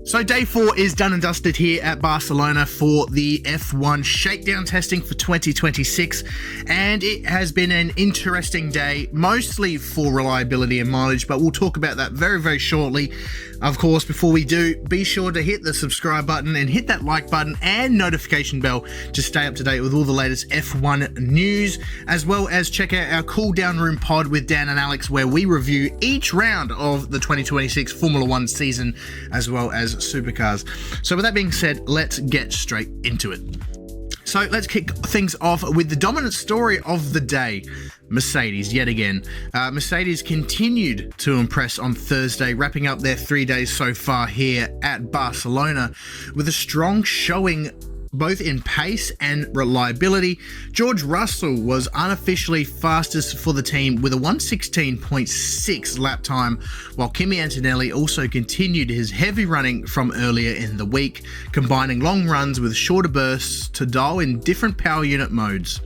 So day 4 is done and dusted here at Barcelona for the F1 shakedown testing for 2026, and it has been an interesting day, mostly for reliability and mileage, but we'll talk about that very shortly. Of course, before we do, be sure to hit the subscribe button and hit that like button and notification bell to stay up to date with all the latest F1 news, as well as check out our Cool Down Room pod with Dan and Alex, where we review each round of the 2026 Formula 1 season, as well as supercars. So with that being said, let's get straight into it. So let's kick things off with the dominant story of the day. Mercedes, yet again. Mercedes continued to impress on Thursday, wrapping up their 3 days so far here at Barcelona with a strong showing both in pace and reliability. George Russell was unofficially fastest for the team with a 1:16.6 lap time, while Kimi Antonelli also continued his heavy running from earlier in the week, combining long runs with shorter bursts to dial in different power unit modes.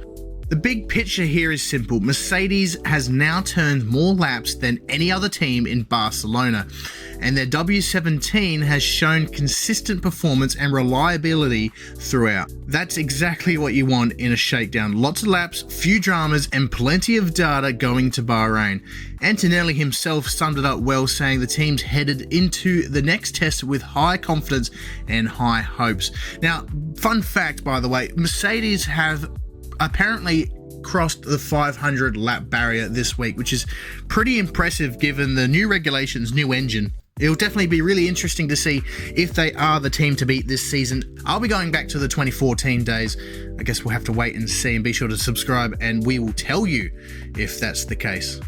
The big picture here is simple. Mercedes has now turned more laps than any other team in Barcelona, and their W17 has shown consistent performance and reliability throughout. That's exactly what you want in a shakedown. Lots of laps, few dramas, and plenty of data going to Bahrain. Antonelli himself summed it up well, saying the team's headed into the next test with high confidence and high hopes. Now, fun fact, by the way, Mercedes have apparently crossed the 500 lap barrier this week, which is pretty impressive given the new regulations, new engine. It'll definitely be really interesting to see if they are the team to beat this season. I'll be going back to the 2014 days. I guess we'll have to wait and see, and be sure to subscribe and we will tell you if that's the case.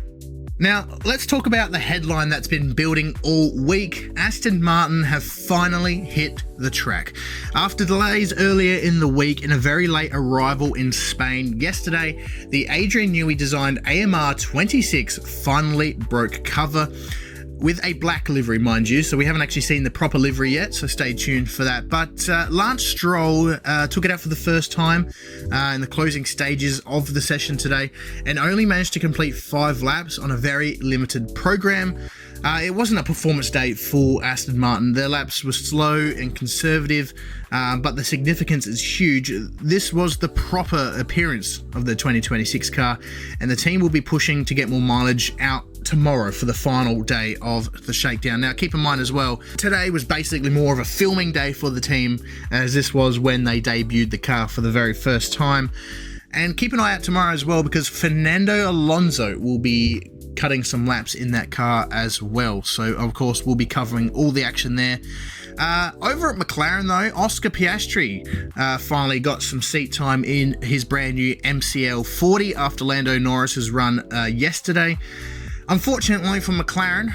Now, let's talk about the headline that's been building all week. Aston Martin have finally hit the track. After delays earlier in the week and a very late arrival in Spain yesterday, the Adrian Newey designed AMR 26 finally broke cover, with a black livery, mind you, so we haven't actually seen the proper livery yet, so stay tuned for that. But Lance Stroll took it out for the first time in the closing stages of the session today, and only managed to complete 5 laps on a very limited program. It wasn't a performance day for Aston Martin. Their laps were slow and conservative, but the significance is huge. This was the proper appearance of the 2026 car, and the team will be pushing to get more mileage out tomorrow for the final day of the shakedown. Now, keep in mind as well, today was basically more of a filming day for the team, as this was when they debuted the car for the very first time. And keep an eye out tomorrow as well, because Fernando Alonso will be cutting some laps in that car as well. So, of course, we'll be covering all the action there. Over at McLaren, though, Oscar Piastri finally got some seat time in his brand new MCL 40 after Lando Norris's run yesterday. Unfortunately for McLaren,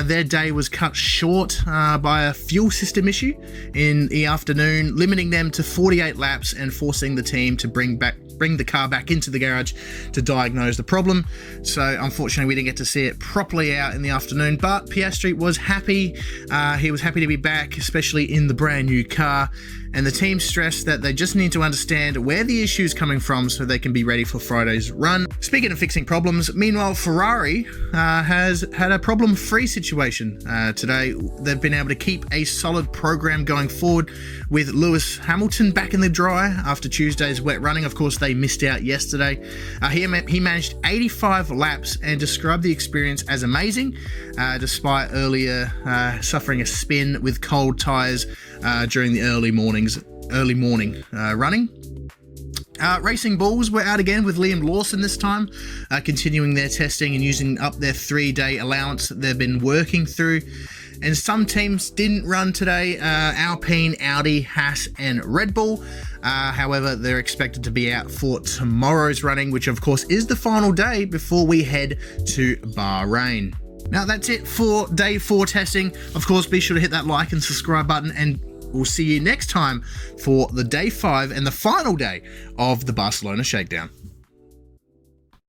their day was cut short by a fuel system issue in the afternoon, limiting them to 48 laps and forcing the team to bring the car back into the garage to diagnose the problem. So unfortunately we didn't get to see it properly out in the afternoon, but Piastri was happy. He was happy to be back, especially in the brand new car, and the team stressed that they just need to understand where the issue is coming from so they can be ready for Friday's run. Speaking of fixing problems, meanwhile, Ferrari has had a problem-free situation today. They've been able to keep a solid program going forward with Lewis Hamilton back in the dry after Tuesday's wet running. Of course, they missed out yesterday. He managed 85 laps and described the experience as amazing, despite earlier suffering a spin with cold tyres during the early morning running. Racing Bulls were out again with Liam Lawson this time, continuing their testing and using up their 3-day allowance that they've been working through. And some teams didn't run today, Alpine, Audi, Haas and Red Bull. However, they're expected to be out for tomorrow's running, which of course is the final day before we head to Bahrain. Now that's it for day 4 testing. Of course, be sure to hit that like and subscribe button, and we'll see you next time for the day 5 and the final day of the Barcelona shakedown.